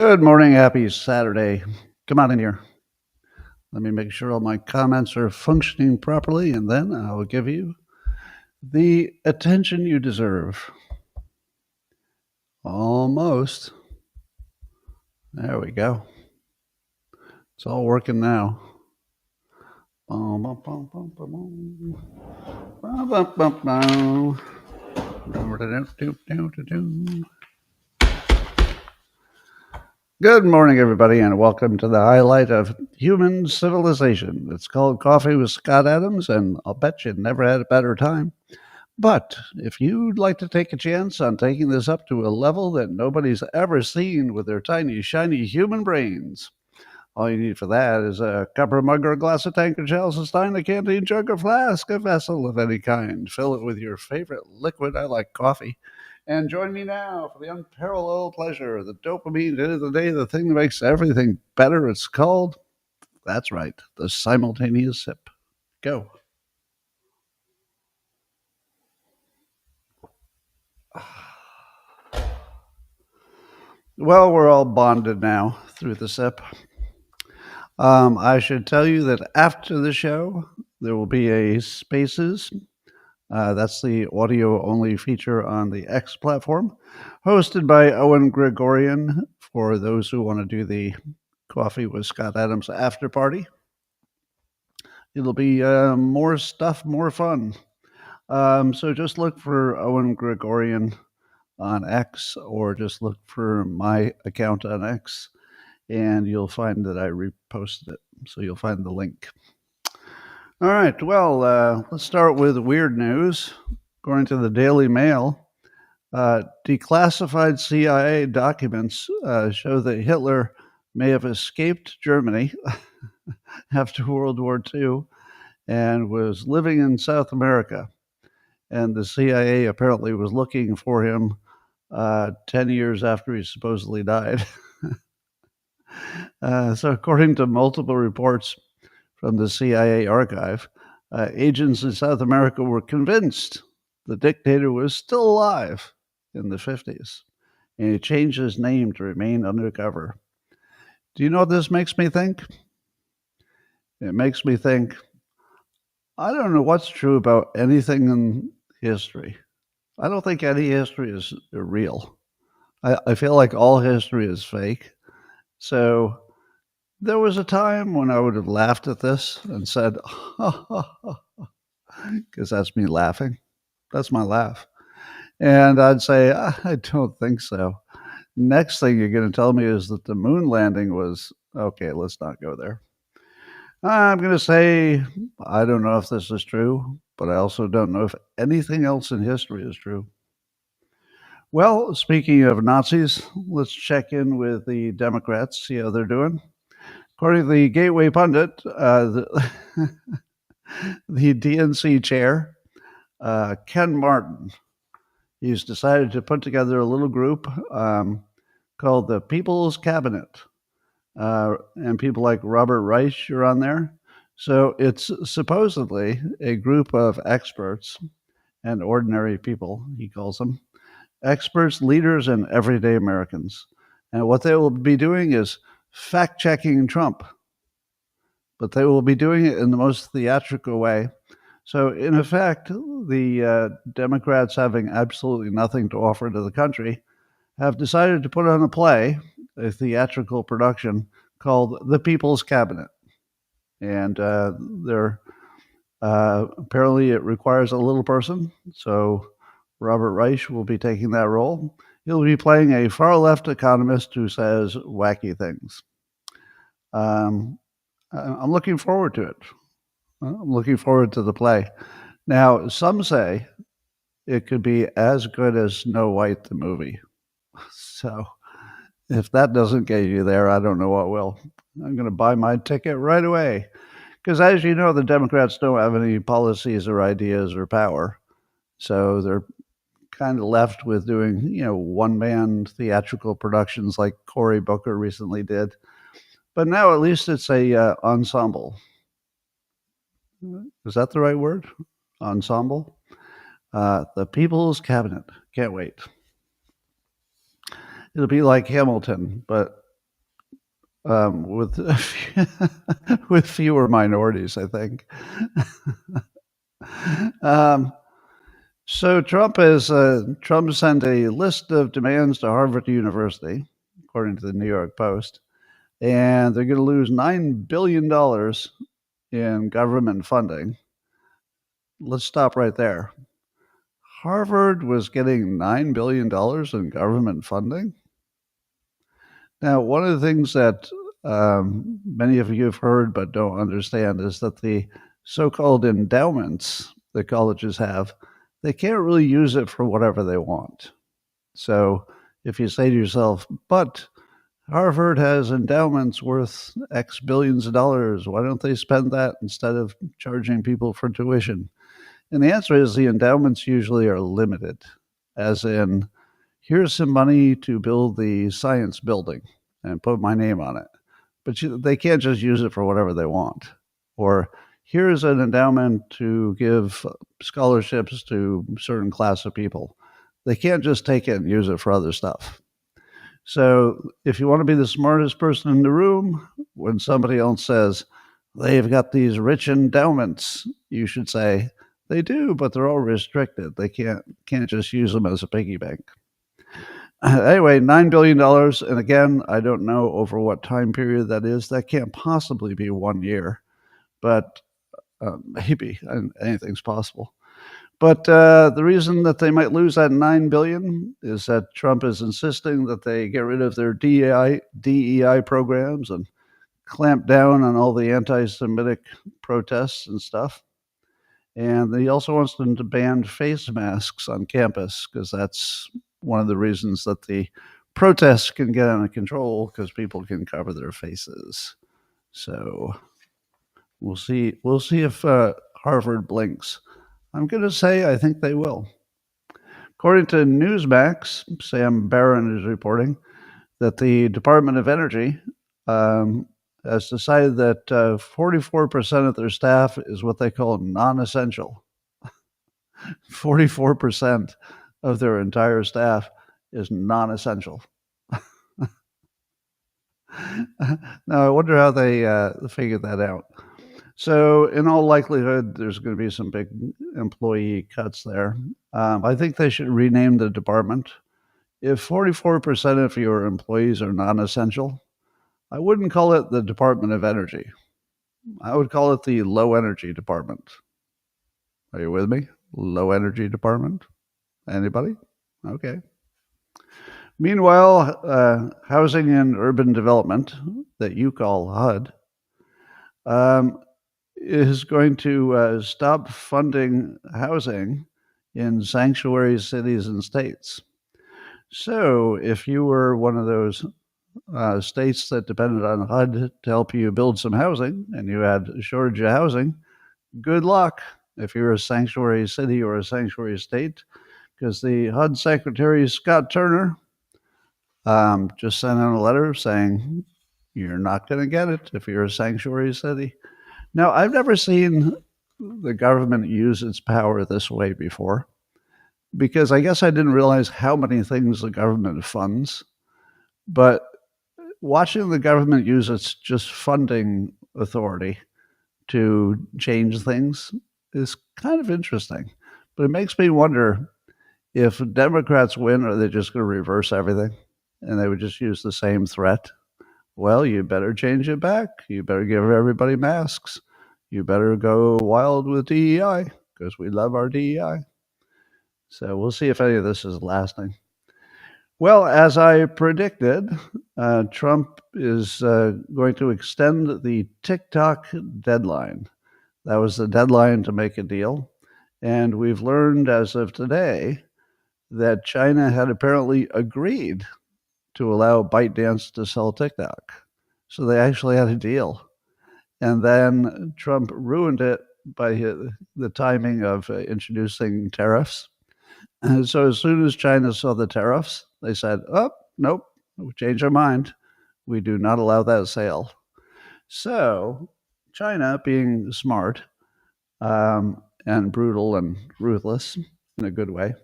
Good morning. Happy Saturday. Come on in here. Let me make sure all my comments are functioning properly, and then I'll give you the attention you deserve. Almost. There we go. It's all working now. Good morning, everybody, and welcome to the highlight of human civilization. It's called Coffee with Scott Adams, and I'll bet you never had a better time. But if you'd like to take a chance on taking this up to a level that nobody's ever seen with their tiny, shiny human brains, all you need for that is a cup or mug or a glass of tank or chalice, a stein, a canteen, jug or flask, a vessel of any kind. Fill it with your favorite liquid. I like coffee. And join me now for the unparalleled pleasure, the dopamine end of the day, the thing that makes everything better. It's called, that's right, the simultaneous sip. Go. Well, we're all bonded now through the sip. I should tell you that after the show, there will be a Spaces. That's the audio only feature on the X platform, hosted by Owen Gregorian for those who want to do the Coffee with Scott Adams after party. It'll be more stuff, more fun. So just look for Owen Gregorian on X, or just look for my account on X, and you'll find that I reposted it. So you'll find the link. All right. Well, let's start with weird news. According to the Daily Mail, declassified CIA documents show that Hitler may have escaped Germany after World War II and was living in South America. And the CIA apparently was looking for him 10 years after he supposedly died. So according to multiple reports from the CIA archive, agents in South America were convinced the dictator was still alive in the 50s, and he changed his name to remain undercover. Do you know what this makes me think? It makes me think, I don't know what's true about anything in history. I don't think any history is real. I feel like all history is fake. So there was a time when I would have laughed at this and said, because that's me laughing. That's my laugh. And I'd say, I don't think so. Next thing you're going to tell me is that the moon landing was, okay, let's not go there. I'm going to say, I don't know if this is true, but I also don't know if anything else in history is true. Well, speaking of Nazis, let's check in with the Democrats, see how they're doing. According to the Gateway Pundit, the DNC chair, Ken Martin, he's decided to put together a little group called the People's Cabinet. And people like Robert Reich are on there. So it's supposedly a group of experts and ordinary people, he calls them, experts, leaders, and everyday Americans. And what they will be doing is fact-checking Trump, but they will be doing it in the most theatrical way. So in effect, the Democrats, having absolutely nothing to offer to the country, have decided to put on a play, a theatrical production called The People's Cabinet. And apparently it requires a little person. So Robert Reich will be taking that role. He'll be playing a far-left economist who says wacky things. I'm looking forward to it. I'm looking forward to the play. Now, some say it could be as good as Snow White, the movie. So if that doesn't get you there, I don't know what will. I'm going to buy my ticket right away. Because as you know, the Democrats don't have any policies or ideas or power. So they're kind of left with doing, one-man theatrical productions like Cory Booker recently did. But now at least it's a ensemble. Is that the right word? Ensemble? The People's Cabinet. Can't wait. It'll be like Hamilton, but with with fewer minorities, I think. um, so Trump sent a list of demands to Harvard University, according to the New York Post, and they're going to lose $9 billion in government funding. Let's stop right there. Harvard was getting $9 billion in government funding. Now, one of the things that many of you have heard but don't understand is that the so-called endowments that colleges have, they can't really use it for whatever they want. So if you say to yourself, but Harvard has endowments worth X billions of dollars, why don't they spend that instead of charging people for tuition? And the answer is the endowments usually are limited, as in, here's some money to build the science building and put my name on it. But they can't just use it for whatever they want. Or here's an endowment to give scholarships to a certain class of people. They can't just take it and use it for other stuff. So if you want to be the smartest person in the room, when somebody else says, they've got these rich endowments, you should say, they do, but they're all restricted. They can't just use them as a piggy bank. Anyway, $9 billion. And again, I don't know over what time period that is. That can't possibly be 1 year, but maybe anything's possible. But the reason that they might lose that $9 billion is that Trump is insisting that they get rid of their DEI programs and clamp down on all the anti-Semitic protests and stuff. And he also wants them to ban face masks on campus, because that's one of the reasons that the protests can get out of control, because people can cover their faces. So we'll see if Harvard blinks. I'm going to say I think they will. According to Newsmax, Sam Barron is reporting that the Department of Energy has decided that 44% of their staff is what they call non-essential. 44% of their entire staff is non-essential. Now, I wonder how they figured that out. So in all likelihood, there's going to be some big employee cuts there. I think they should rename the department. If 44% of your employees are non-essential, I wouldn't call it the Department of Energy. I would call it the Low Energy Department. Are you with me? Low Energy Department? Anybody? Okay. Meanwhile, Housing and Urban Development, that you call HUD, is going to stop funding housing in sanctuary cities and states. So if you were one of those states that depended on HUD to help you build some housing and you had a shortage of housing, good luck if you're a sanctuary city or a sanctuary state, because the HUD Secretary, Scott Turner, just sent out a letter saying you're not going to get it if you're a sanctuary city. Now, I've never seen the government use its power this way before, because I guess I didn't realize how many things the government funds. But watching the government use its just funding authority to change things is kind of interesting. But it makes me wonder, if Democrats win, are they just going to reverse everything and they would just use the same threat? Well, you better change it back. You better give everybody masks. You better go wild with DEI, because we love our DEI. So we'll see if any of this is lasting. Well, as I predicted, Trump is going to extend the TikTok deadline. That was the deadline to make a deal. And we've learned as of today that China had apparently agreed to allow ByteDance to sell TikTok. So they actually had a deal. And then Trump ruined it by the timing of introducing tariffs. And so as soon as China saw the tariffs, they said, oh, nope, we changed our mind. We do not allow that sale. So China, being smart and brutal and ruthless in a good way,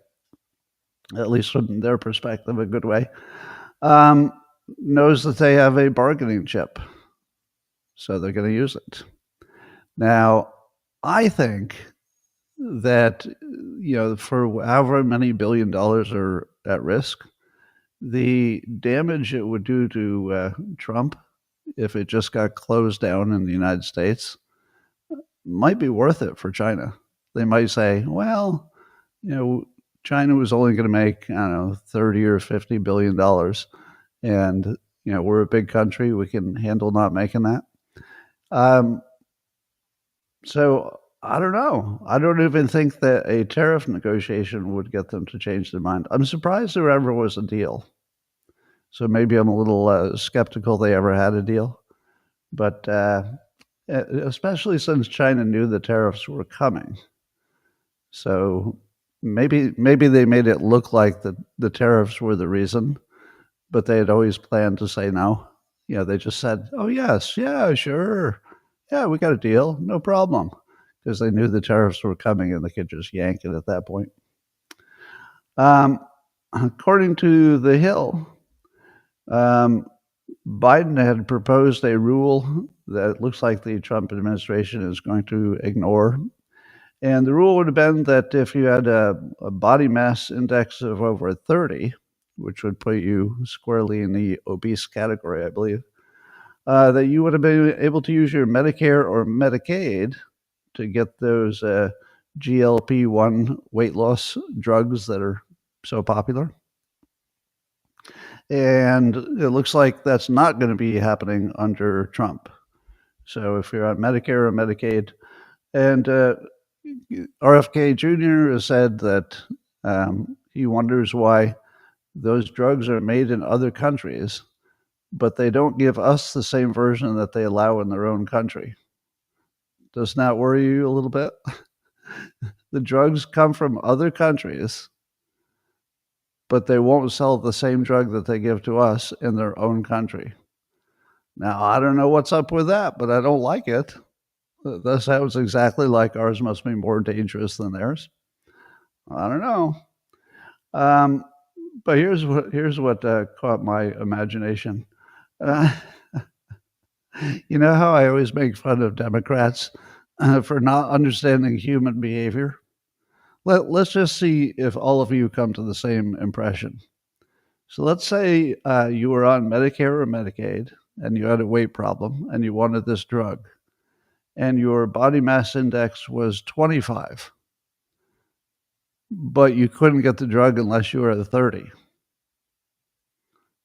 at least from their perspective, a good way, knows that they have a bargaining chip, so they're going to use it. Now, I think that, for however many $1 billion are at risk, the damage it would do to Trump if it just got closed down in the United States might be worth it for China. They might say, well, China was only going to make, I don't know, 30 or 50 billion dollars, and we're a big country, we can handle not making that. So I don't know. I don't even think that a tariff negotiation would get them to change their mind. I'm surprised there ever was a deal. So maybe I'm a little skeptical they ever had a deal. But especially since China knew the tariffs were coming. So maybe they made it look like the tariffs were the reason, but they had always planned to say no. They just said, oh, yes, yeah, sure. Yeah, we got a deal, no problem. Because they knew the tariffs were coming and they could just yank it at that point. According to The Hill, Biden had proposed a rule that it looks like the Trump administration is going to ignore. And the rule would have been that if you had a body mass index of over 30, which would put you squarely in the obese category, I believe, that you would have been able to use your Medicare or Medicaid to get those GLP-1 weight loss drugs that are so popular. And it looks like that's not going to be happening under Trump. So if you're on Medicare or Medicaid, and RFK Jr. has said that he wonders why those drugs are made in other countries, but they don't give us the same version that they allow in their own country. Does that worry you a little bit? The drugs come from other countries, but they won't sell the same drug that they give to us in their own country. Now, I don't know what's up with that, but I don't like it. That sounds exactly like ours must be more dangerous than theirs. I don't know. But here's what caught my imagination. You know how I always make fun of Democrats for not understanding human behavior? Let's just see if all of you come to the same impression. So let's say you were on Medicare or Medicaid and you had a weight problem and you wanted this drug and your body mass index was 25, but you couldn't get the drug unless you were at 30.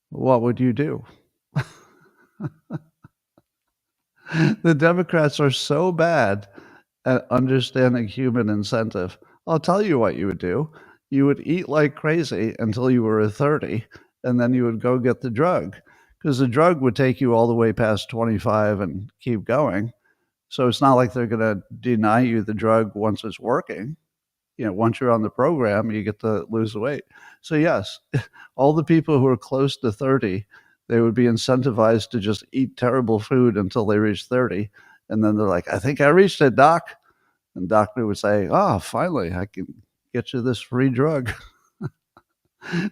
What would you do? The Democrats are so bad at understanding human incentive. I'll tell you what you would do. You would eat like crazy until you were 30, and then you would go get the drug, because the drug would take you all the way past 25 and keep going. So it's not like they're going to deny you the drug once it's working. Once you're on the program, you get to lose the weight. So yes, all the people who are close to 30, they would be incentivized to just eat terrible food until they reach 30. And then they're like, I think I reached it, doc. And doctor would say, oh, finally, I can get you this free drug.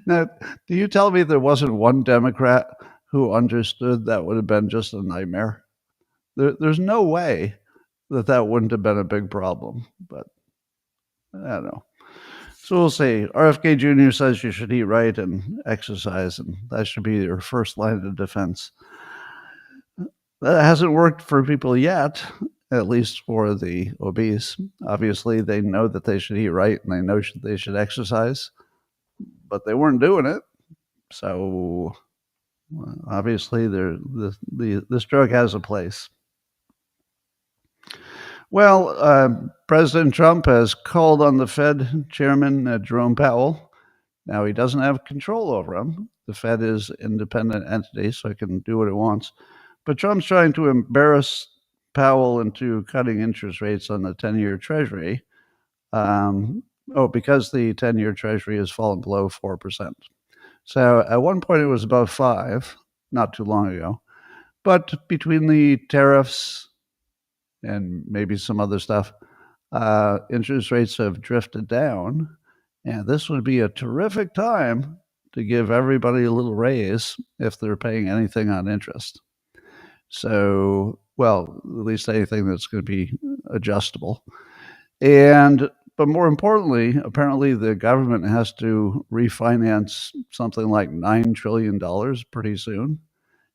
Now, do you tell me there wasn't one Democrat who understood that would have been just a nightmare? There's no way that wouldn't have been a big problem, but I don't know. So we'll see. RFK Jr. says you should eat right and exercise, and that should be your first line of defense. That hasn't worked for people yet, at least for the obese. Obviously, they know that they should eat right and they know they should exercise, but they weren't doing it. So obviously, this drug has a place. Well, President Trump has called on the Fed Chairman Jerome Powell. Now, he doesn't have control over him. The Fed is an independent entity, so it can do what it wants. But Trump's trying to embarrass Powell into cutting interest rates on the 10-year Treasury. Because the 10-year Treasury has fallen below 4%. So at one point it was above 5, not too long ago. But between the tariffs and maybe some other stuff, interest rates have drifted down. And this would be a terrific time to give everybody a little raise if they're paying anything on interest. So, well, at least anything that's going to be adjustable. But more importantly, apparently the government has to refinance something like $9 trillion pretty soon.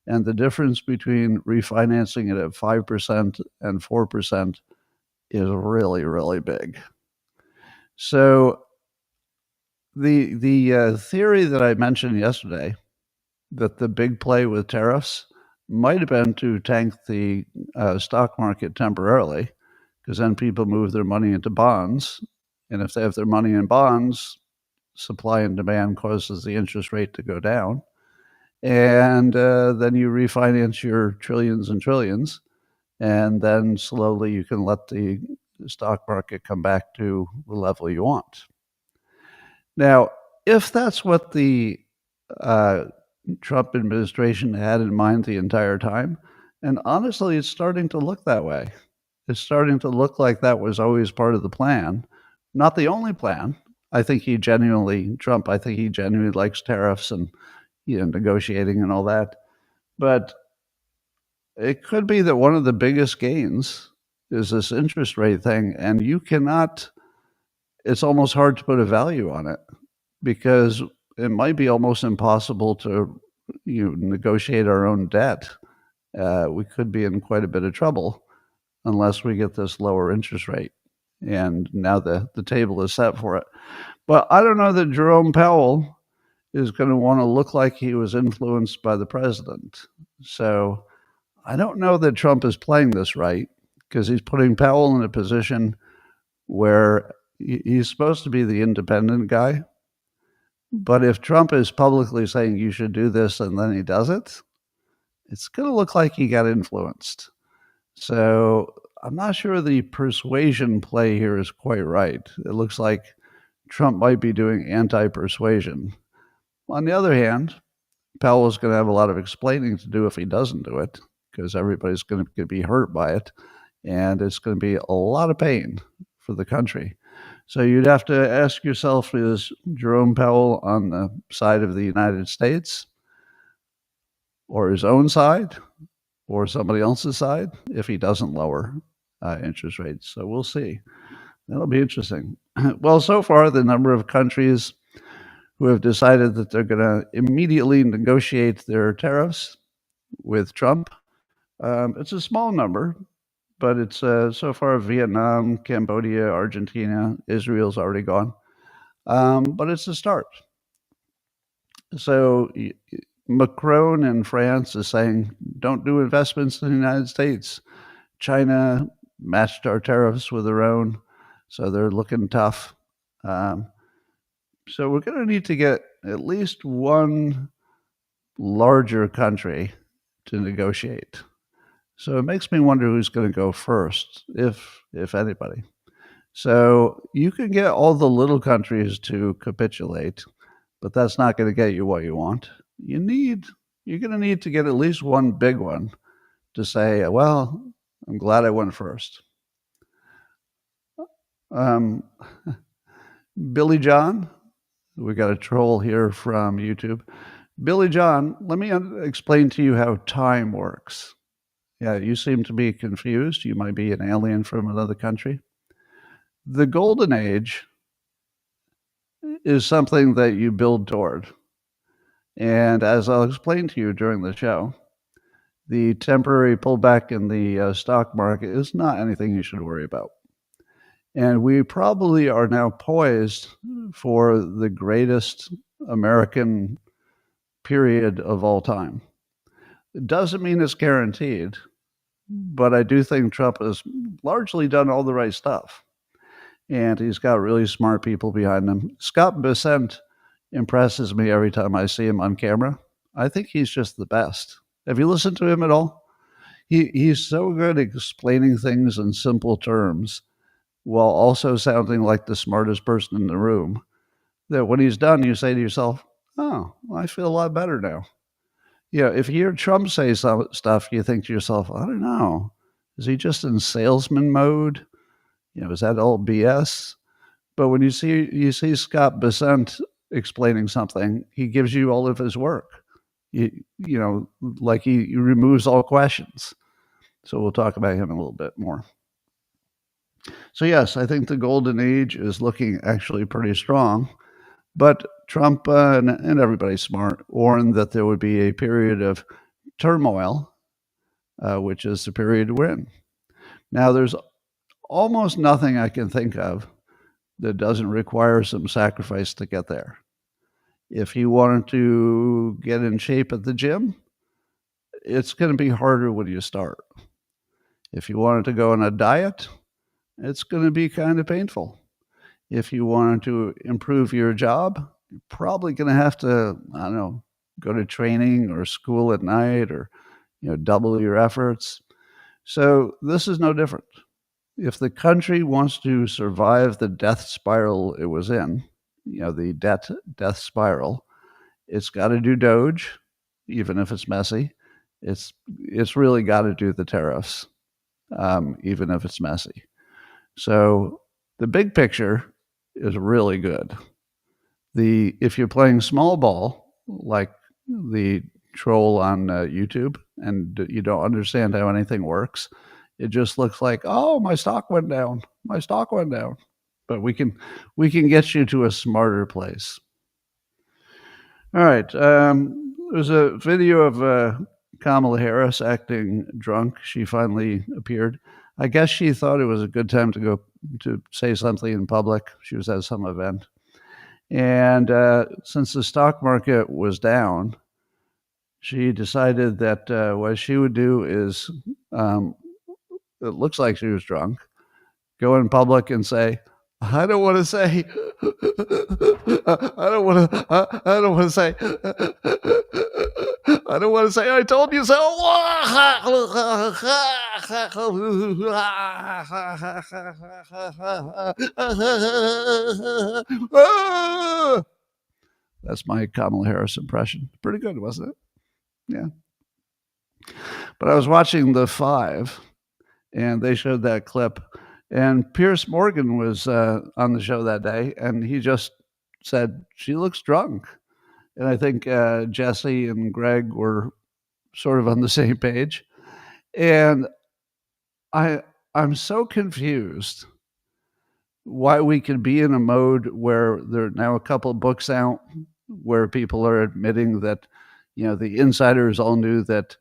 And the difference between refinancing it at 5% and 4% is really, really big. So the theory that I mentioned yesterday, that the big play with tariffs might have been to tank the stock market temporarily, because then people move their money into bonds. And if they have their money in bonds, supply and demand causes the interest rate to go down. And then you refinance your trillions and trillions, and then slowly you can let the stock market come back to the level you want. Now, if that's what the Trump administration had in mind the entire time, and honestly, it's starting to look that way. It's starting to look like that was always part of the plan. Not the only plan. I think he genuinely likes tariffs and negotiating and all that. But it could be that one of the biggest gains is this interest rate thing, and it's almost hard to put a value on it, because it might be almost impossible to negotiate our own debt. We could be in quite a bit of trouble unless we get this lower interest rate. And now the table is set for it. But I don't know that Jerome Powell is going to want to look like he was influenced by the president. So I don't know that Trump is playing this right, because he's putting Powell in a position where he's supposed to be the independent guy. But if Trump is publicly saying you should do this and then he does it, it's going to look like he got influenced. So I'm not sure the persuasion play here is quite right. It looks like Trump might be doing anti-persuasion. On the other hand, Powell is going to have a lot of explaining to do if he doesn't do it, because everybody's going to be hurt by it, and it's going to be a lot of pain for the country. So you'd have to ask yourself, is Jerome Powell on the side of the United States, or his own side, or somebody else's side, if he doesn't lower interest rates? So we'll see. That'll be interesting. Well, so far, the number of countries who have decided that they're going to immediately negotiate their tariffs with Trump, it's a small number, but it's so far Vietnam, Cambodia, Argentina, Israel's already gone. But it's a start. So Macron in France is saying, don't do investments in the United States. China matched our tariffs with their own, so they're looking tough. So we're going to need to get at least one larger country to negotiate. So it makes me wonder who's going to go first, if anybody. So you can get all the little countries to capitulate, but that's not going to get you what you want. You're going to need to get at least one big one to say, well, I'm glad I went first. Billy John, we got a troll here from YouTube. Billy John, let me explain to you how time works. Yeah, you seem to be confused. You might be an alien from another country. The golden age is something that you build toward. And as I'll explain to you during the show, the temporary pullback in the stock market is not anything you should worry about. And we probably are now poised for the greatest American period of all time. It doesn't mean it's guaranteed, but I do think Trump has largely done all the right stuff. And he's got really smart people behind him. Scott Bessent impresses me every time I see him on camera. I think he's just the best. Have you listened to him at all? He's so good at explaining things in simple terms while also sounding like the smartest person in the room, that when he's done, you say to yourself, oh, I feel a lot better now. Yeah, if you hear Trump say some stuff, you think to yourself, I don't know, is he just in salesman mode? Is that all BS? But when you see Scott Bessent explaining something, he gives you all of his work. Like he removes all questions. So we'll talk about him a little bit more. So yes, I think the golden age is looking actually pretty strong. But Trump and everybody smart warned that there would be a period of turmoil, which is the period we're in. Now, there's almost nothing I can think of that doesn't require some sacrifice to get there. If you wanted to get in shape at the gym, it's going to be harder when you start. If you wanted to go on a diet, it's going to be kind of painful. If you wanted to improve your job, you're probably going to have to, go to training or school at night or, double your efforts. So this is no different. If the country wants to survive the death spiral it was in, the death spiral, it's got to do Doge, even if it's messy. It's really got to do the tariffs, even if it's messy. So the big picture is really good. If you're playing small ball, like the troll on YouTube, and you don't understand how anything works, it just looks like, oh, my stock went down. My stock went down. But we can get you to a smarter place. All right. There's a video of Kamala Harris acting drunk. She finally appeared. I guess she thought it was a good time to go to say something in public. She was at some event. And since the stock market was down, she decided that what she would do is, it looks like she was drunk, go in public and say, I don't want to say, I don't want to say, I told you so. That's my Kamala Harris impression. Pretty good, wasn't it? Yeah. But I was watching The Five, and they showed that clip. And Piers Morgan was on the show that day, and he just said, she looks drunk. And I think Jesse and Greg were sort of on the same page. And I'm so confused why we can be in a mode where there are now a couple of books out where people are admitting that, the insiders all knew that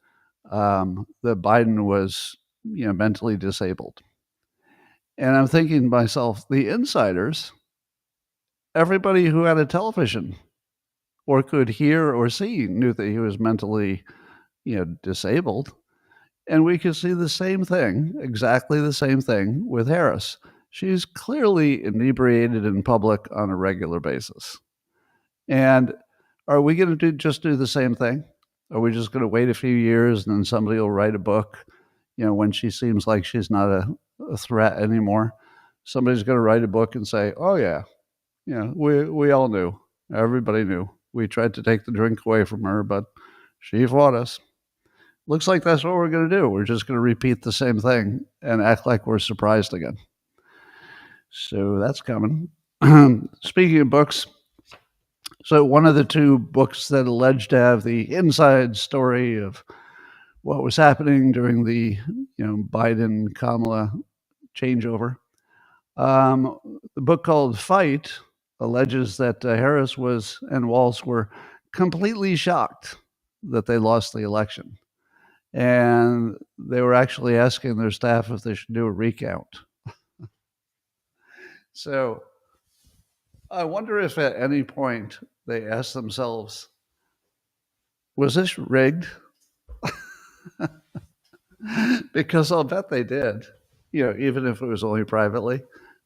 that Biden was, mentally disabled. And I'm thinking to myself, the insiders, everybody who had a television or could hear or see knew that he was mentally, disabled. And we could see the same thing, exactly the same thing with Harris. She's clearly inebriated in public on a regular basis. And are we going to just do the same thing? Are we just going to wait a few years and then somebody will write a book, when she seems like she's not a threat anymore? Somebody's going to write a book and say, oh, yeah, we all knew. Everybody knew. We tried to take the drink away from her, but she fought us. Looks like that's what we're going to do. We're just going to repeat the same thing and act like we're surprised again. So that's coming. Speaking of books, so one of the two books that alleged to have the inside story of what was happening during the Biden-Kamala changeover, the book called Fight alleges that Harris and Walz were completely shocked that they lost the election. And they were actually asking their staff if they should do a recount. So I wonder if at any point they asked themselves, was this rigged? Because I'll bet they did, even if it was only privately.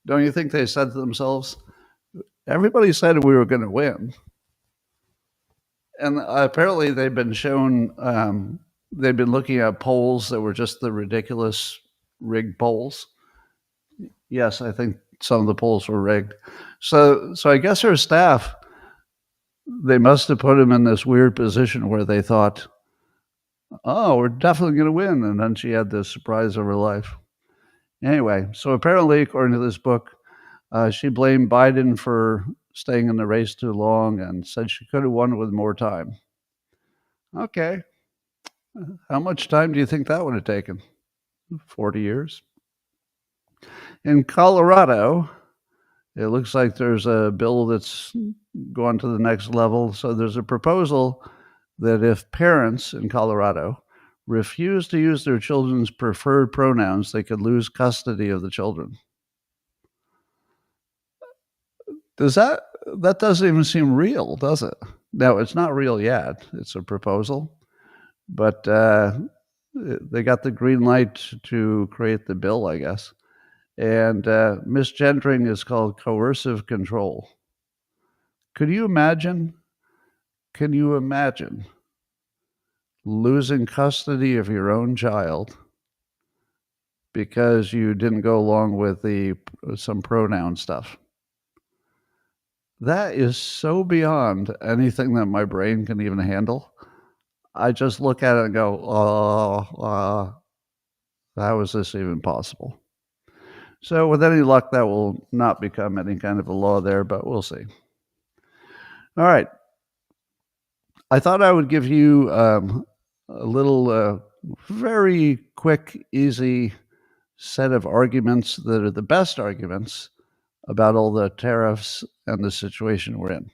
Don't you think they said to themselves, everybody said we were going to win? And apparently they've been shown, they've been looking at polls that were just the ridiculous rigged polls. Yes, I think some of the polls were rigged. So I guess her staff, they must have put him in this weird position where they thought, oh, we're definitely going to win. And then she had this surprise of her life. Anyway, so apparently, according to this book, she blamed Biden for staying in the race too long and said she could have won with more time. Okay. How much time do you think that would have taken? 40 years? In Colorado, it looks like there's a bill that's gone to the next level. So there's a proposal that if parents in Colorado refuse to use their children's preferred pronouns, they could lose custody of the children. That doesn't even seem real, does it? No, it's not real yet. It's a proposal, but they got the green light to create the bill, I guess. And misgendering is called coercive control. Can you imagine losing custody of your own child because you didn't go along with some pronoun stuff? That is so beyond anything that my brain can even handle. I just look at it and go, how is this even possible? So with any luck, that will not become any kind of a law there, but we'll see. All right. I thought I would give you a little very quick, easy set of arguments that are the best arguments about all the tariffs and the situation we're in.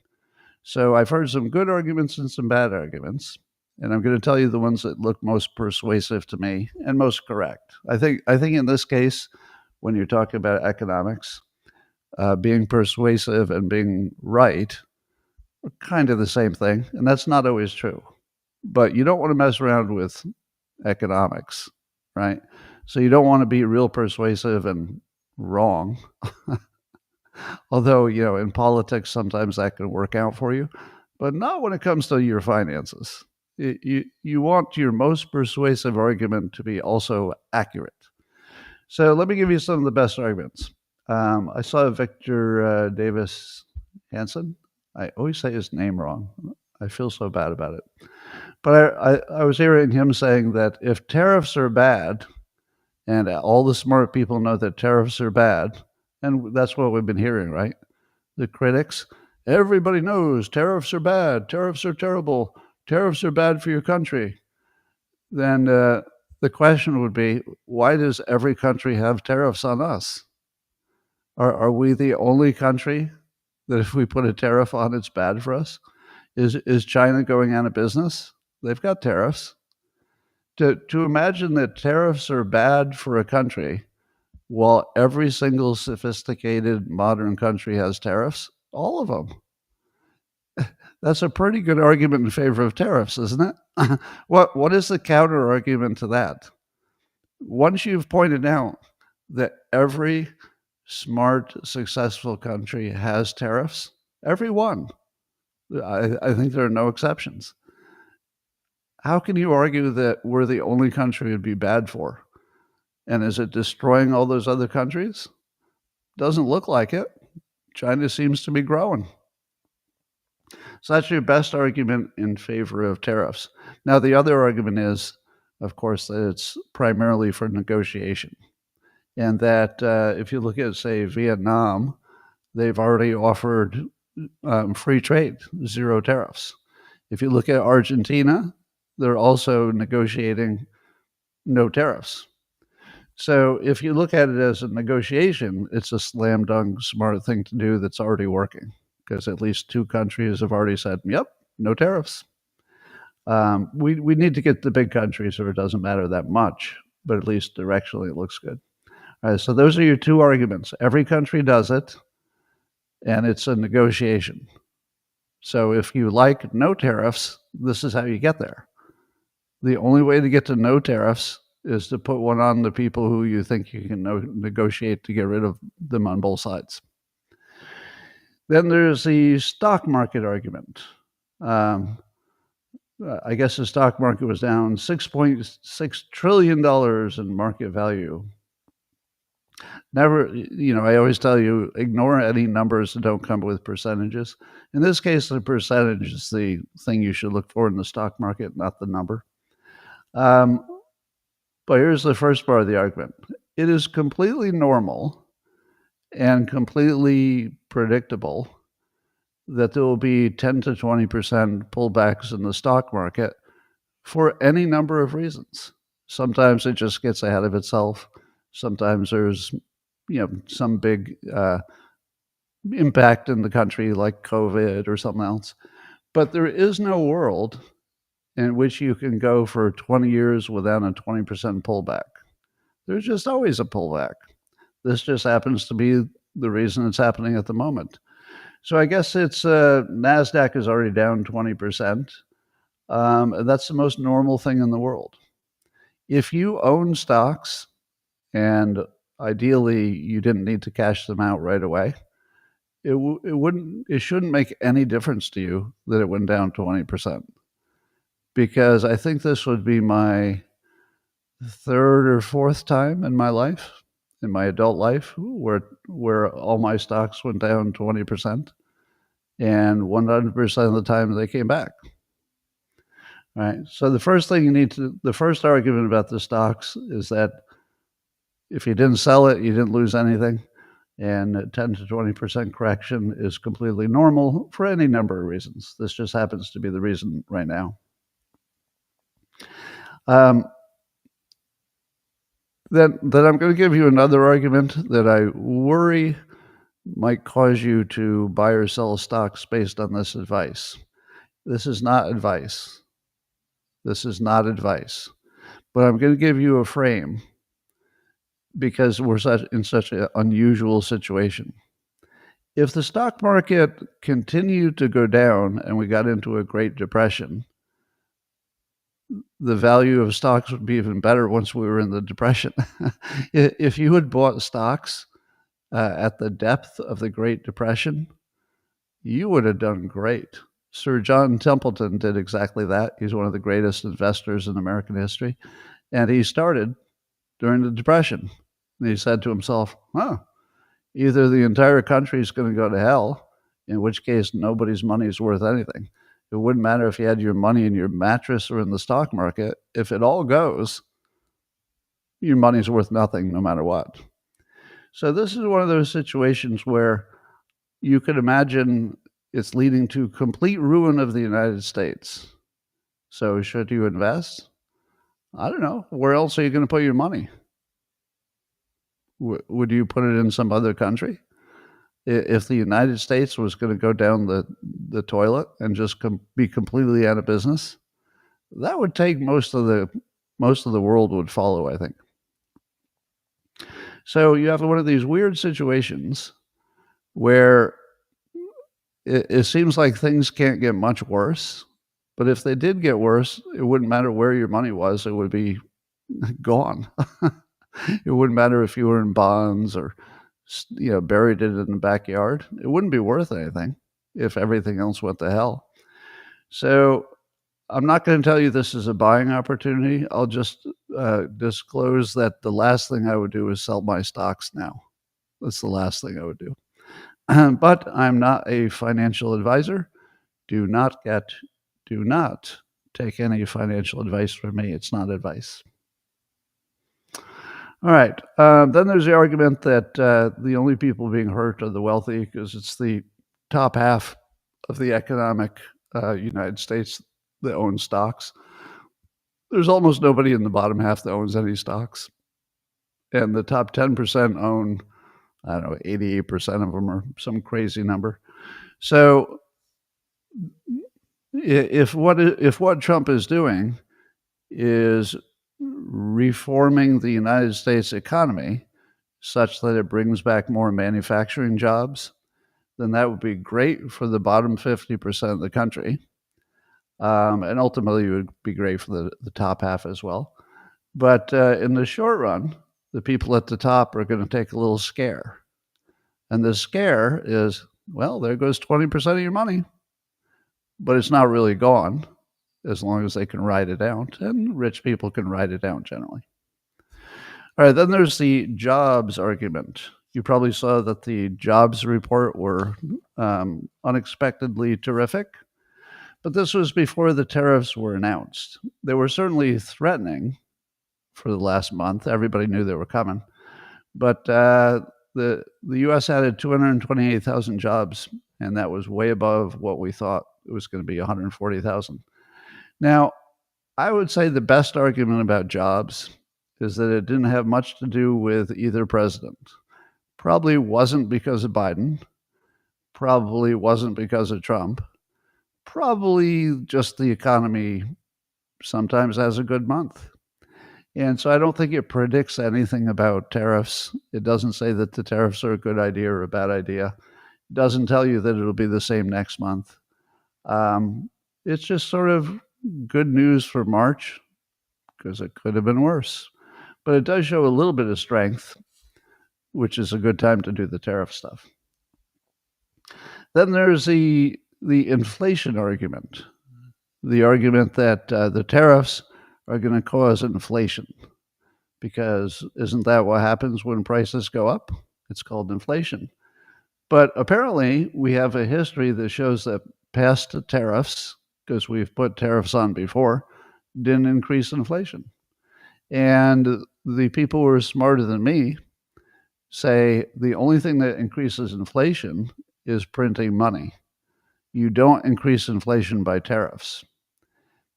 So I've heard some good arguments and some bad arguments, and I'm going to tell you the ones that look most persuasive to me and most correct. I think in this case, when you're talking about economics, being persuasive and being right are kind of the same thing, and that's not always true. But you don't want to mess around with economics, right? So you don't want to be real persuasive and wrong. Although, in politics, sometimes that can work out for you, but not when it comes to your finances. You want your most persuasive argument to be also accurate. So let me give you some of the best arguments. I saw Victor Davis Hanson. I always say his name wrong. I feel so bad about it. But I was hearing him saying that if tariffs are bad, and all the smart people know that tariffs are bad, and that's what we've been hearing, right? The critics, everybody knows tariffs are bad, tariffs are terrible, tariffs are bad for your country. Then the question would be, why does every country have tariffs on us? Are we the only country that if we put a tariff on, it's bad for us? Is China going out of business? They've got tariffs. To imagine that tariffs are bad for a country while every single sophisticated modern country has tariffs, all of them. That's a pretty good argument in favor of tariffs, isn't it? What is the counter argument to that? Once you've pointed out that every smart, successful country has tariffs, every one, I think there are no exceptions. How can you argue that we're the only country it would be bad for? And is it destroying all those other countries? Doesn't look like it. China seems to be growing. So that's your best argument in favor of tariffs. Now, the other argument is, of course, that it's primarily for negotiation. And that if you look at, say, Vietnam, they've already offered free trade, zero tariffs. If you look at Argentina, they're also negotiating no tariffs. So if you look at it as a negotiation, it's a slam dunk smart thing to do that's already working, because at least two countries have already said, yep, no tariffs. We need to get the big countries so it doesn't matter that much, but at least directionally it looks good. All right, so those are your two arguments. Every country does it, and it's a negotiation. So if you like no tariffs, this is how you get there. The only way to get to no tariffs is to put one on the people who you think you can negotiate to get rid of them on both sides. Then there's the stock market argument. I guess the stock market was down $6.6 trillion in market value. Never, I always tell you, ignore any numbers that don't come with percentages. In this case, the percentage is the thing you should look for in the stock market, not the number. But here's the first part of the argument. It is completely normal and completely predictable that there will be 10 to 20% pullbacks in the stock market for any number of reasons. Sometimes it just gets ahead of itself. Sometimes there's, some big impact in the country like COVID or something else. But there is no world in which you can go for 20 years without a 20% pullback. There's just always a pullback. This just happens to be the reason it's happening at the moment. So I guess it's NASDAQ is already down 20%. That's the most normal thing in the world. If you own stocks, and ideally you didn't need to cash them out right away, it shouldn't make any difference to you that it went down 20%. Because I think this would be my third or fourth time in my life, in my adult life, where all my stocks went down 20%, and 100% of the time they came back. All right. So the first argument about the stocks is that if you didn't sell it, you didn't lose anything. And 10 to 20% correction is completely normal for any number of reasons. This just happens to be the reason right now. Then I'm going to give you another argument that I worry might cause you to buy or sell stocks based on this advice. This is not advice. This is not advice. But I'm going to give you a frame because we're in such an unusual situation. If the stock market continued to go down and we got into a Great Depression, the value of stocks would be even better once we were in the Depression. If you had bought stocks at the depth of the Great Depression, you would have done great. Sir John Templeton did exactly that. He's one of the greatest investors in American history. And he started during the Depression. And he said to himself, either the entire country is going to go to hell, in which case nobody's money is worth anything. It wouldn't matter if you had your money in your mattress or in the stock market. If it all goes, your money's worth nothing no matter what. So this is one of those situations where you could imagine it's leading to complete ruin of the United States. So should you invest? I don't know. Where else are you going to put your money? Would you put it in some other country? If the United States was going to go down the toilet and just be completely out of business, that would take most of the world would follow, I think. So you have one of these weird situations where it seems like things can't get much worse, but if they did get worse, it wouldn't matter where your money was; it would be gone. It wouldn't matter if you were in bonds or buried it in the backyard. It wouldn't be worth anything if everything else went to hell. So I'm not going to tell you this is a buying opportunity. I'll just disclose that the last thing I would do is sell my stocks now. That's the last thing I would do. But I'm not a financial advisor. Do not take any financial advice from me. It's not advice. All right. Then there's the argument that the only people being hurt are the wealthy because it's the top half of the economic United States that own stocks. There's almost nobody in the bottom half that owns any stocks. And the top 10% own, 88% of them or some crazy number. So if what Trump is doing is reforming the United States economy such that it brings back more manufacturing jobs, then that would be great for the bottom 50% of the country. And ultimately, it would be great for the top half as well. But in the short run, the people at the top are going to take a little scare. And the scare is, well, there goes 20% of your money. But it's not really gone as long as they can ride it out. And rich people can ride it out generally. All right, then there's the jobs argument. You probably saw that the jobs report were unexpectedly terrific. But this was before the tariffs were announced. They were certainly threatening for the last month. Everybody knew they were coming. But the U.S. added 228,000 jobs and that was way above what we thought it was going to be, 140,000. Now, I would say the best argument about jobs is that it didn't have much to do with either president. Probably wasn't because of Biden. Probably wasn't because of Trump. Probably just the economy sometimes has a good month. And so I don't think it predicts anything about tariffs. It doesn't say that the tariffs are a good idea or a bad idea. It doesn't tell you that it'll be the same next month. It's just sort of good news for March, because it could have been worse. But it does show a little bit of strength, which is a good time to do the tariff stuff. Then there's the inflation argument, the argument that the tariffs are going to cause inflation, because isn't that what happens when prices go up? It's called inflation. But apparently we have a history that shows that past tariffs, because we've put tariffs on before, didn't increase inflation. And the people who are smarter than me say the only thing that increases inflation is printing money. You don't increase inflation by tariffs.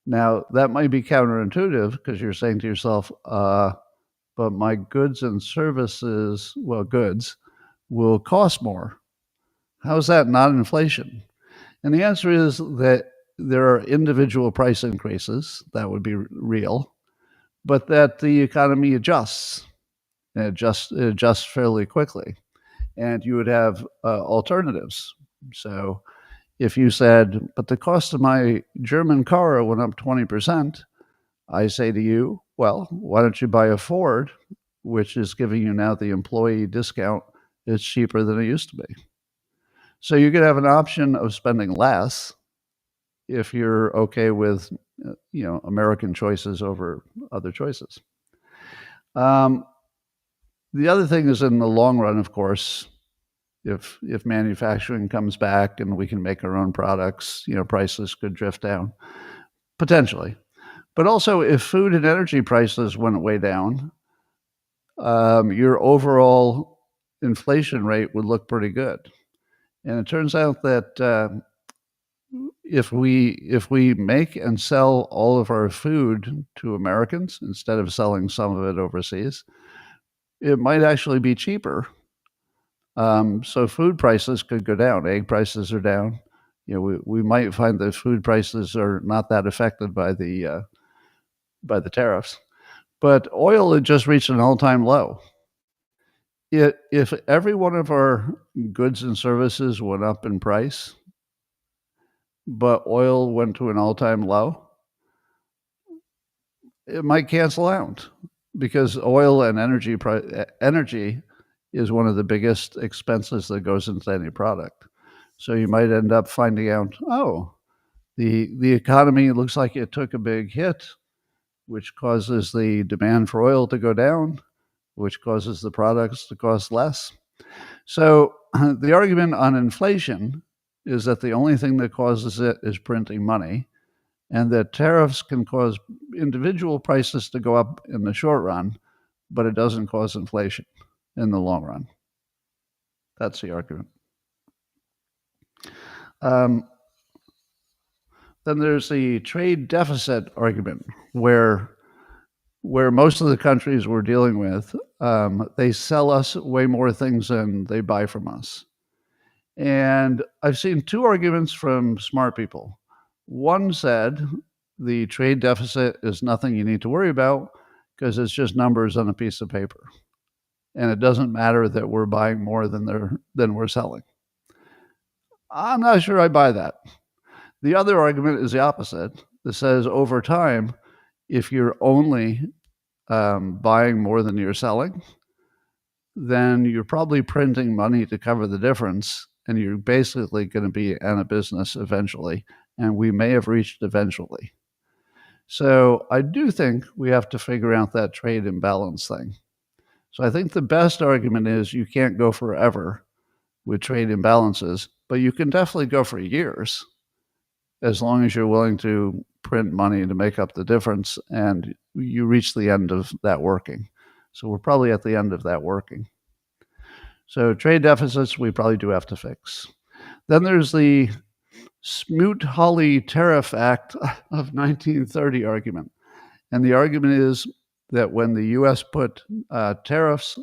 Now, that might be counterintuitive, because you're saying to yourself, but my goods and services, well, goods, will cost more. How is that not inflation? And the answer is that there are individual price increases, that would be real, but that the economy adjusts. It adjusts fairly quickly. And you would have alternatives. So if you said, but the cost of my German car went up 20%, I say to you, well, why don't you buy a Ford, which is giving you now the employee discount. It's cheaper than it used to be. So you could have an option of spending less if you're okay with, American choices over other choices. The other thing is, in the long run, of course, if manufacturing comes back and we can make our own products, prices could drift down, potentially. But also, if food and energy prices went way down, your overall inflation rate would look pretty good. And it turns out that if we make and sell all of our food to Americans instead of selling some of it overseas, it might actually be cheaper. So food prices could go down. Egg prices are down. We might find that food prices are not that affected by the tariffs. But oil had just reached an all-time low. If every one of our goods and services went up in price, but oil went to an all-time low, it might cancel out, because oil and energy is one of the biggest expenses that goes into any product. So you might end up finding out, the economy looks like it took a big hit, which causes the demand for oil to go down, which causes the products to cost less. So the argument on inflation is that the only thing that causes it is printing money, and that tariffs can cause individual prices to go up in the short run, but it doesn't cause inflation in the long run. That's the argument. Then there's the trade deficit argument, where most of the countries we're dealing with, they sell us way more things than they buy from us. And I've seen two arguments from smart people. One said the trade deficit is nothing you need to worry about, because it's just numbers on a piece of paper. And it doesn't matter that we're buying more than we're selling. I'm not sure I buy that. The other argument is the opposite. That says over time, if you're only buying more than you're selling, then you're probably printing money to cover the difference, and you're basically going to be in a business eventually, and we may have reached eventually. So I do think we have to figure out that trade imbalance thing. So I think the best argument is you can't go forever with trade imbalances, but you can definitely go for years, as long as you're willing to print money to make up the difference and you reach the end of that working. So we're probably at the end of that working. So trade deficits, we probably do have to fix. Then there's the Smoot-Hawley Tariff Act of 1930 argument. And the argument is that when the U.S. put tariffs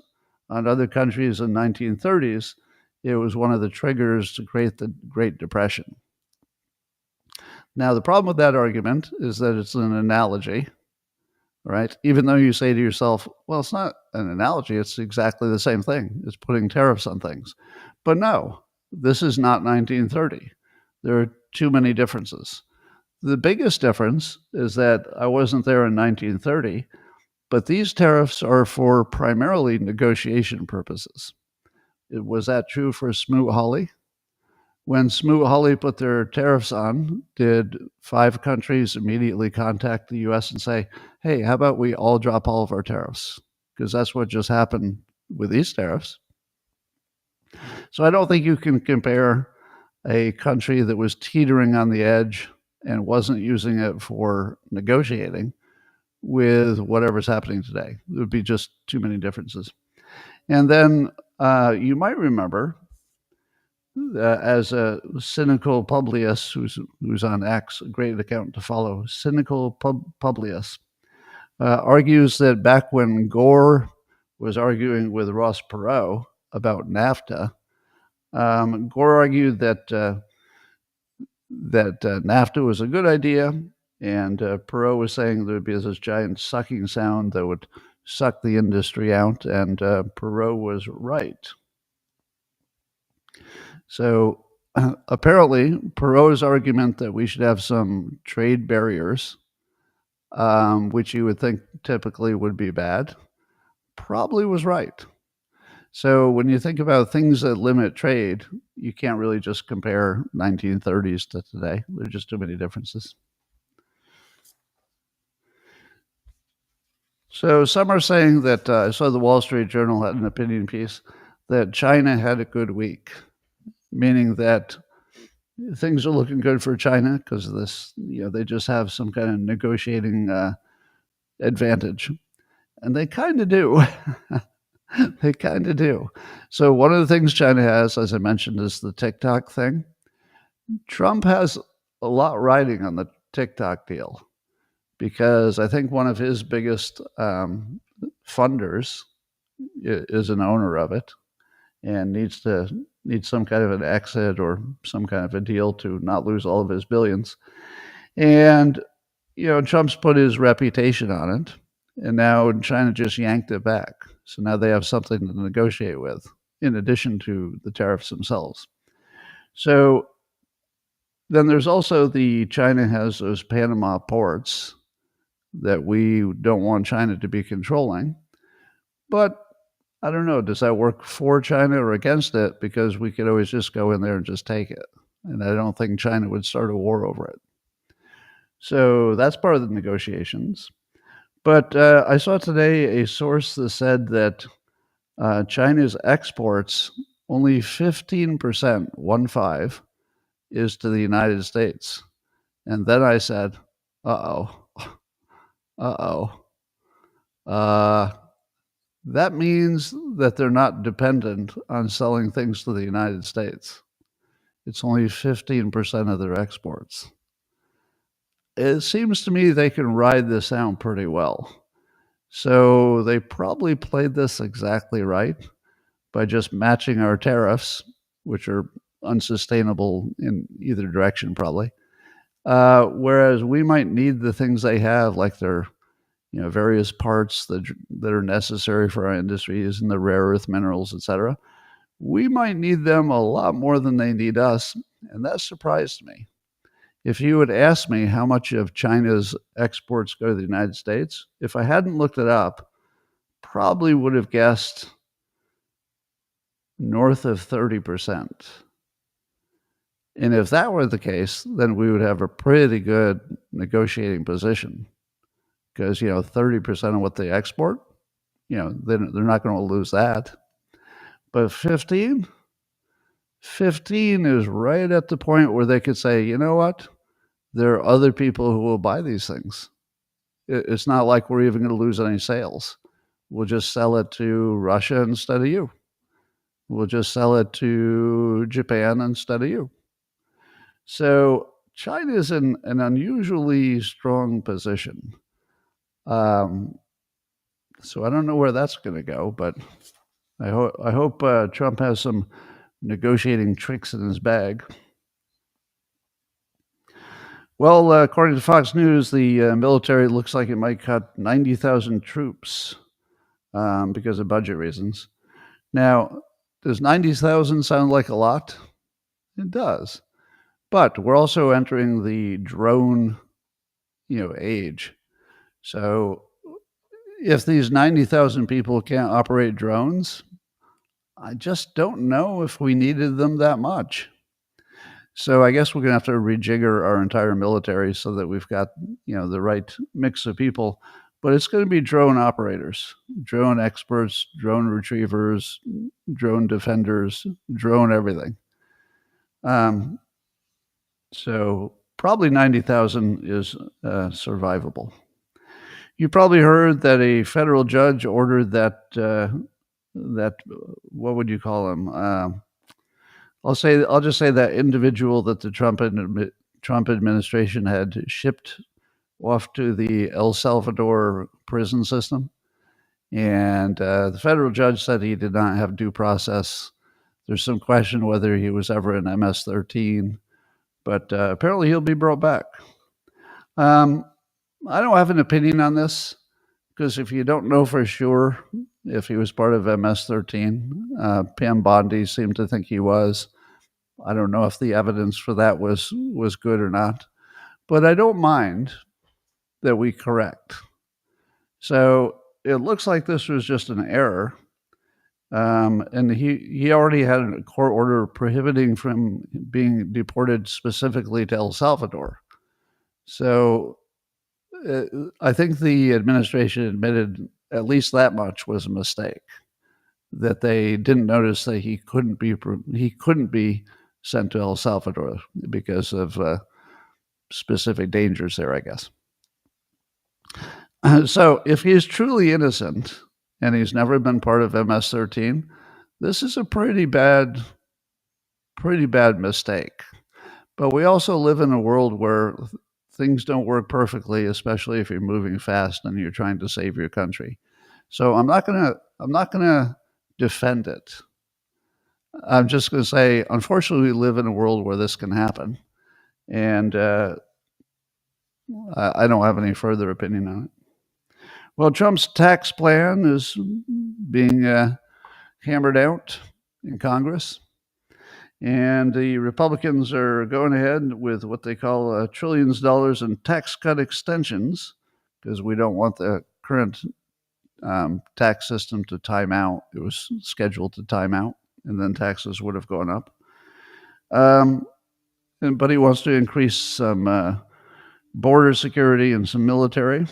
on other countries in the 1930s, it was one of the triggers to create the Great Depression. Now, the problem with that argument is that it's an analogy, right? Even though you say to yourself, well, it's not an analogy, it's exactly the same thing. It's putting tariffs on things. But no, this is not 1930. There are too many differences. The biggest difference is that I wasn't there in 1930, but these tariffs are for primarily negotiation purposes. Was that true for Smoot-Hawley? When Smoot-Hawley put their tariffs on, did 5 countries immediately contact the U.S. and say, hey, how about we all drop all of our tariffs? Because that's what just happened with these tariffs. So I don't think you can compare a country that was teetering on the edge and wasn't using it for negotiating with whatever's happening today. There would be just too many differences. And then you might remember, as a cynical Publius, who's on X, a great account to follow, cynical Publius, argues that back when Gore was arguing with Ross Perot about NAFTA, Gore argued that NAFTA was a good idea, and Perot was saying there would be this giant sucking sound that would suck the industry out, and Perot was right. So apparently, Perot's argument that we should have some trade barriers, which you would think typically would be bad, probably was right. So when you think about things that limit trade, you can't really just compare 1930s to today. There are just too many differences. So some are saying that, I saw the Wall Street Journal had an opinion piece, that China had a good week, meaning that things are looking good for China because of this, they just have some kind of negotiating advantage. And they kind of do. They kind of do. So one of the things China has, as I mentioned, is the TikTok thing. Trump has a lot riding on the TikTok deal because I think one of his biggest funders is an owner of it and needs some kind of an exit or some kind of a deal to not lose all of his billions. And, Trump's put his reputation on it. And now China just yanked it back. So now they have something to negotiate with, in addition to the tariffs themselves. So then there's also China has those Panama ports that we don't want China to be controlling. But I don't know, does that work for China or against it? Because we could always just go in there and just take it. And I don't think China would start a war over it. So that's part of the negotiations. But I saw today a source that said that China's exports, only 15%, 15, is to the United States. And then I said, that means that they're not dependent on selling things to the United States. It's only 15% of their exports. It seems to me they can ride this out pretty well. So they probably played this exactly right by just matching our tariffs, which are unsustainable in either direction probably. Whereas we might need the things they have, like their various parts that are necessary for our industries and the rare earth minerals, etc. We might need them a lot more than they need us, and that surprised me. If you had asked me how much of China's exports go to the United States, if I hadn't looked it up, probably would have guessed north of 30%. And if that were the case, then we would have a pretty good negotiating position. Because, 30% of what they export, they're not going to lose that. But 15 is right at the point where they could say, you know what? There are other people who will buy these things. It's not like we're even going to lose any sales. We'll just sell it to Russia instead of you. We'll just sell it to Japan instead of you. So China is in an unusually strong position. So I don't know where that's going to go, but I hope Trump has some negotiating tricks in his bag. Well, according to Fox News, the military looks like it might cut 90,000 troops because of budget reasons. Now, does 90,000 sound like a lot? It does. But we're also entering the drone, age. So if these 90,000 people can't operate drones, I just don't know if we needed them that much. So I guess we're going to have to rejigger our entire military so that we've got, the right mix of people. But it's going to be drone operators, drone experts, drone retrievers, drone defenders, drone everything. So probably 90,000 is survivable. You probably heard that a federal judge ordered that what would you call him? I'll just say that individual that the Trump administration had shipped off to the El Salvador prison system, and the federal judge said he did not have due process. There's some question whether he was ever an MS-13, but apparently he'll be brought back. I don't have an opinion on this because if you don't know for sure if he was part of MS-13, Pam Bondi seemed to think he was. I don't know if the evidence for that was good or not, but I don't mind that we correct. So it looks like this was just an error. And he already had a court order prohibiting from being deported specifically to El Salvador. So I think the administration admitted at least that much was a mistake, that they didn't notice that he couldn't be sent to El Salvador because of specific dangers there, I guess. So if he's truly innocent and he's never been part of MS-13, this is a pretty bad mistake. But we also live in a world where things don't work perfectly, especially if you're moving fast and you're trying to save your country. So I'm not gonna defend it. I'm just going to say, unfortunately, we live in a world where this can happen, and I don't have any further opinion on it. Well, Trump's tax plan is being hammered out in Congress, and the Republicans are going ahead with what they call trillions of dollars in tax cut extensions because we don't want the current tax system to time out. It was scheduled to time out, and then taxes would have gone up. But he wants to increase some border security and some military.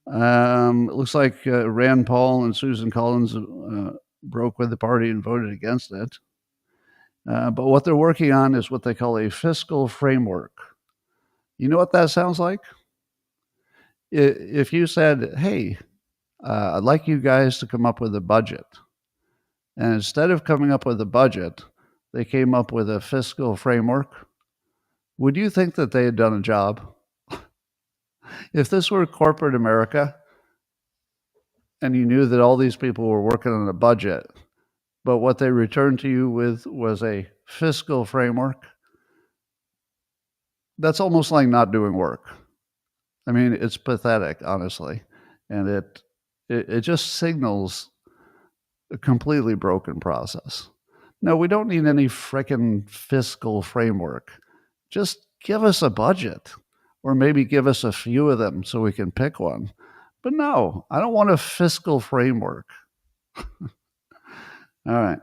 It looks like Rand Paul and Susan Collins broke with the party and voted against it. But what they're working on is what they call a fiscal framework. You know what that sounds like? If you said, hey, I'd like you guys to come up with a budget. And instead of coming up with a budget, they came up with a fiscal framework. Would you think that they had done a job? If this were corporate America and you knew that all these people were working on a budget, but what they returned to you with was a fiscal framework, that's almost like not doing work. I mean, it's pathetic, honestly. And it just signals a completely broken process. No, we don't need any frickin' fiscal framework. Just give us a budget, or maybe give us a few of them so we can pick one. But no, I don't want a fiscal framework. All right.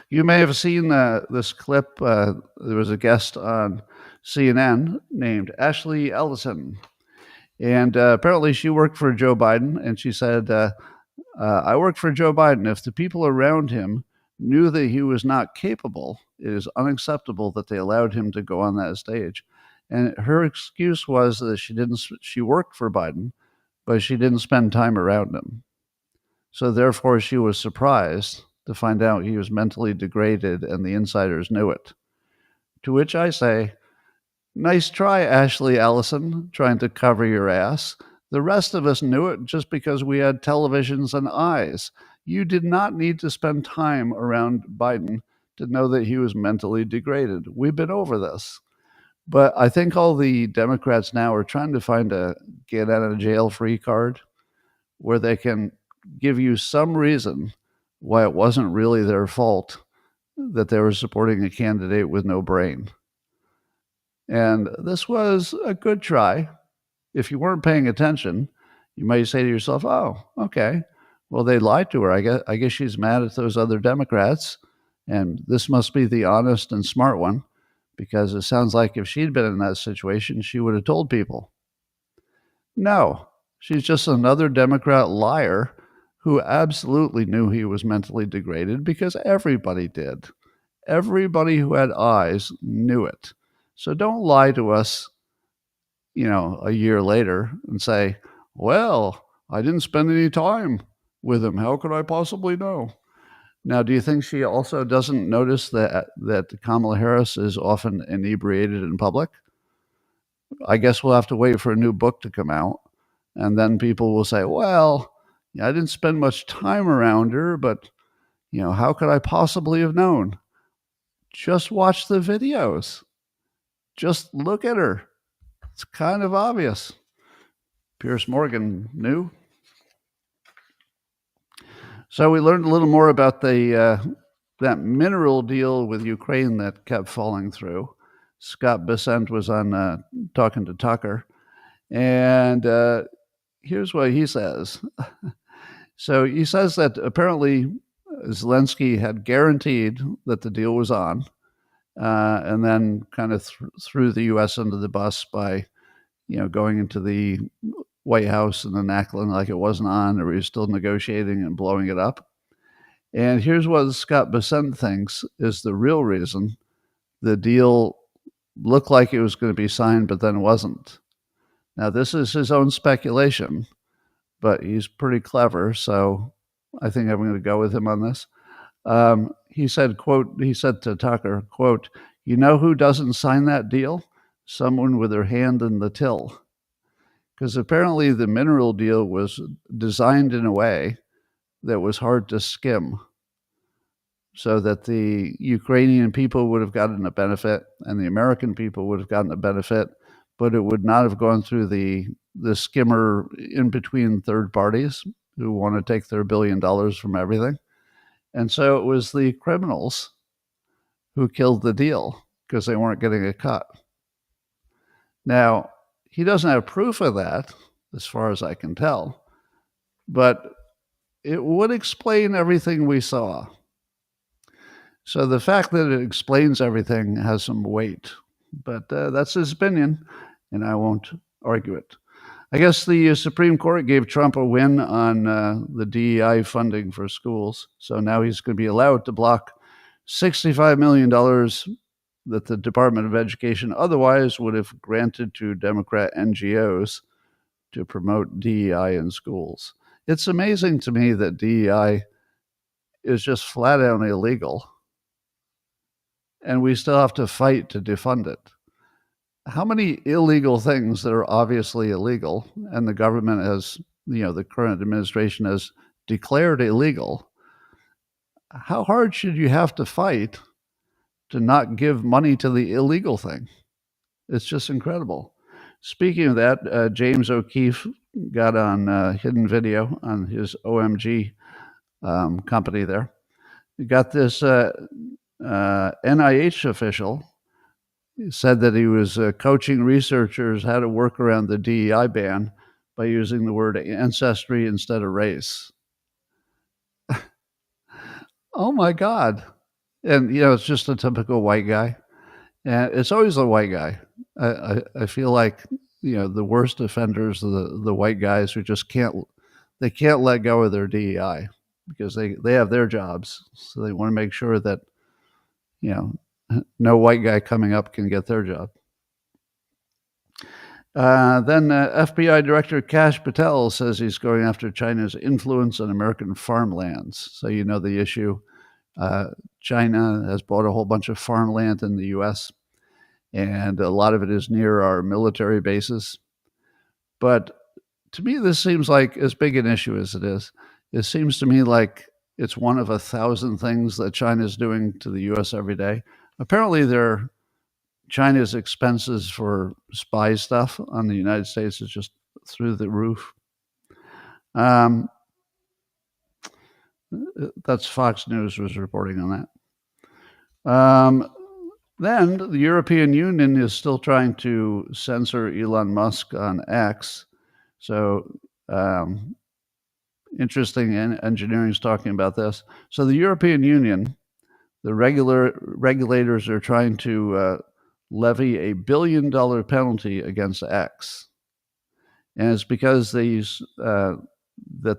You may have seen this clip. There was a guest on CNN named Ashley Ellison. And apparently she worked for Joe Biden. And she said, I worked for Joe Biden. If the people around him knew that he was not capable, it is unacceptable that they allowed him to go on that stage. And her excuse was that she worked for Biden, but she didn't spend time around him. So therefore, she was surprised to find out he was mentally degraded and the insiders knew it. To which I say, nice try, Ashley Allison, trying to cover your ass. The rest of us knew it just because we had televisions and eyes. You did not need to spend time around Biden to know that he was mentally degraded. We've been over this. But I think all the Democrats now are trying to find a get out of jail free card where they can give you some reason why it wasn't really their fault that they were supporting a candidate with no brain. And this was a good try. If you weren't paying attention, you might say to yourself, oh, okay, well, they lied to her. I guess she's mad at those other Democrats, and this must be the honest and smart one, because it sounds like if she'd been in that situation, she would have told people. No, she's just another Democrat liar who absolutely knew he was mentally degraded because everybody did. Everybody who had eyes knew it. So don't lie to us, a year later and say, well, I didn't spend any time with him. How could I possibly know? Now, do you think she also doesn't notice that Kamala Harris is often inebriated in public? I guess we'll have to wait for a new book to come out. And then people will say, well, I didn't spend much time around her, but, how could I possibly have known? Just watch the videos. Just look at her. It's kind of obvious. Pierce Morgan knew. So we learned a little more about that mineral deal with Ukraine that kept falling through. Scott Bessent was on talking to Tucker, and here's what he says. So he says that apparently Zelensky had guaranteed that the deal was on, and then kind of threw the U.S. under the bus by, going into the White House and then acting like it wasn't on, or he was still negotiating and blowing it up. And here's what Scott Bessent thinks is the real reason the deal looked like it was going to be signed, but then wasn't. Now, this is his own speculation, but he's pretty clever, so I think I'm going to go with him on this. He said to Tucker, quote, you know who doesn't sign that deal? Someone with their hand in the till. Because apparently the mineral deal was designed in a way that was hard to skim, so that the Ukrainian people would have gotten a benefit and the American people would have gotten a benefit, but it would not have gone through the skimmer in between third parties who want to take their $1 billion from everything. And so it was the criminals who killed the deal because they weren't getting a cut. Now, he doesn't have proof of that, as far as I can tell, but it would explain everything we saw. So the fact that it explains everything has some weight, but that's his opinion, and I won't argue it. I guess the Supreme Court gave Trump a win on the DEI funding for schools, so now he's going to be allowed to block $65 million that the Department of Education otherwise would have granted to Democrat NGOs to promote DEI in schools. It's amazing to me that DEI is just flat out illegal, and we still have to fight to defund it. How many illegal things that are obviously illegal, and the government has, the current administration has declared illegal, how hard should you have to fight to not give money to the illegal thing? It's just incredible. Speaking of that, James O'Keefe got on Hidden Video on his OMG company there. He got this NIH official. He said that he was coaching researchers how to work around the DEI ban by using the word ancestry instead of race. Oh my God. And, it's just a typical white guy. And it's always the white guy. I feel like, the worst offenders are the white guys who just can't let go of their DEI because they have their jobs. So they want to make sure that, no white guy coming up can get their job. Then FBI Director Kash Patel says he's going after China's influence on American farmlands. So you know the issue. China has bought a whole bunch of farmland in the U.S., and a lot of it is near our military bases. But to me, this seems like as big an issue as it is. It seems to me like it's one of 1,000 things that China is doing to the U.S. every day. Apparently, China's expenses for spy stuff on the United States is just through the roof. That's Fox News was reporting on that. Then the European Union is still trying to censor Elon Musk on X. So interesting, engineering is talking about this. So the European Union, the regulators are trying to levy a $1 billion penalty against X. And it's because that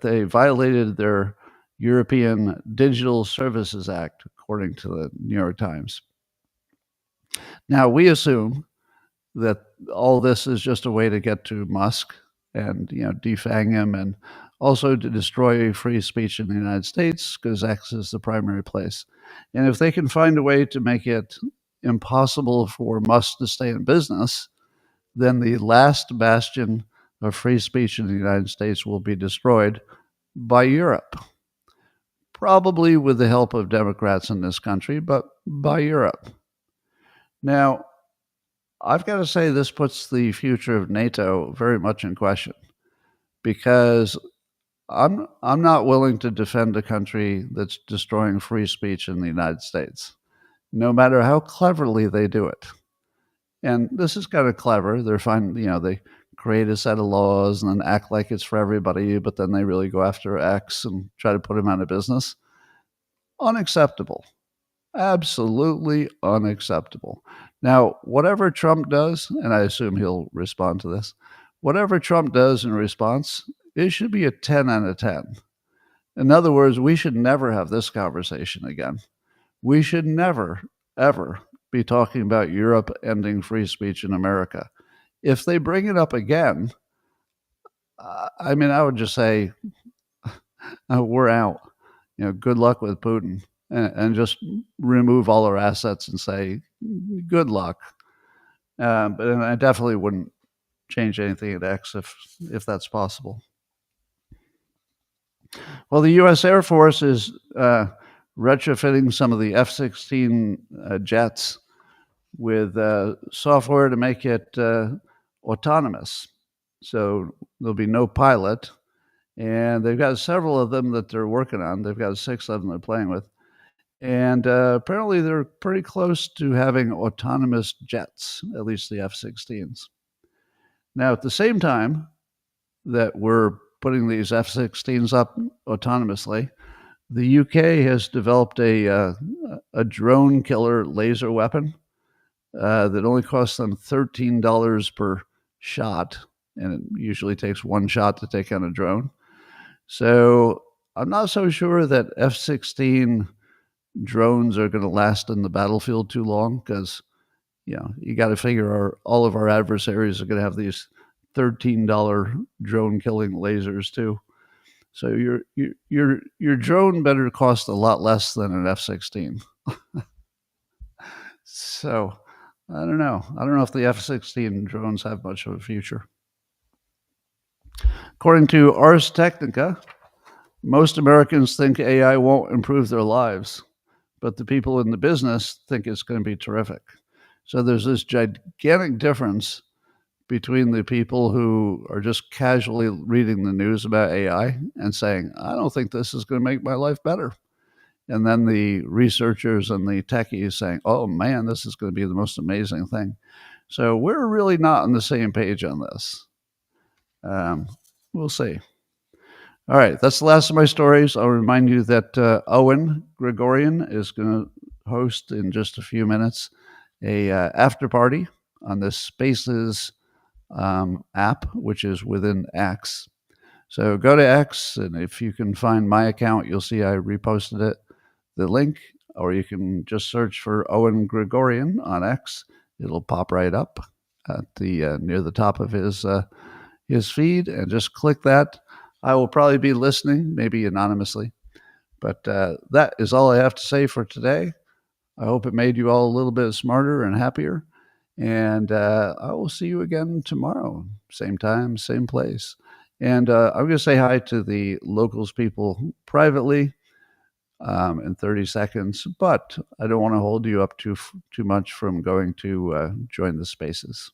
they violated their European Digital Services Act, according to the New York Times. Now, we assume that all this is just a way to get to Musk and defang him, and also to destroy free speech in the United States, because X is the primary place. And if they can find a way to make it impossible for Musk to stay in business, then the last bastion of free speech in the United States will be destroyed by Europe. Probably with the help of Democrats in this country, but by Europe. Now, I've got to say this puts the future of NATO very much in question, because I'm not willing to defend a country that's destroying free speech in the United States, no matter how cleverly they do it. And this is kind of clever. They're fine, they create a set of laws and then act like it's for everybody, but then they really go after X and try to put him out of business. Unacceptable. Absolutely unacceptable. Now, whatever Trump does, and I assume he'll respond to this, whatever Trump does in response, it should be a 10 out of 10. In other words, we should never have this conversation again. We should never, ever be talking about Europe ending free speech in America. If they bring it up again, I would just say, we're out. Good luck with Putin, and just remove all our assets and say, good luck. But I definitely wouldn't change anything at X if that's possible. Well, the U.S. Air Force is retrofitting some of the F-16 jets with software to make it autonomous. So there'll be no pilot. And they've got several of them that they're working on. They've got 6 of them they're playing with. And apparently they're pretty close to having autonomous jets, at least the F-16s. Now, at the same time that we're putting these F-16s up autonomously, the UK has developed a drone killer laser weapon that only costs them $13 per shot, and it usually takes 1 shot to take on a drone. So I'm not so sure that F-16 drones are going to last in the battlefield too long, because you got to figure all of our adversaries are going to have these $13 drone killing lasers too. So your drone better cost a lot less than an F-16. So I don't know. I don't know if the F-16 drones have much of a future. According to Ars Technica, most Americans think AI won't improve their lives, but the people in the business think it's going to be terrific. So there's this gigantic difference between the people who are just casually reading the news about AI and saying, I don't think this is going to make my life better. And then the researchers and the techies saying, oh man, this is going to be the most amazing thing. So we're really not on the same page on this. We'll see. All right, that's the last of my stories. I'll remind you that Owen Gregorian is going to host in just a few minutes a after party on the Spaces app, which is within X. So go to X, and if you can find my account, you'll see I reposted it, the link, or you can just search for Owen Gregorian on X. It'll pop right up. at the near the top of his feed, and just click that. I will probably be listening, maybe anonymously. But that is all I have to say for today. I hope it made you all a little bit smarter and happier. And I will see you again tomorrow, same time, same place. And I'm going to say hi to the locals people privately in 30 seconds, but I don't want to hold you up too much from going to join the spaces.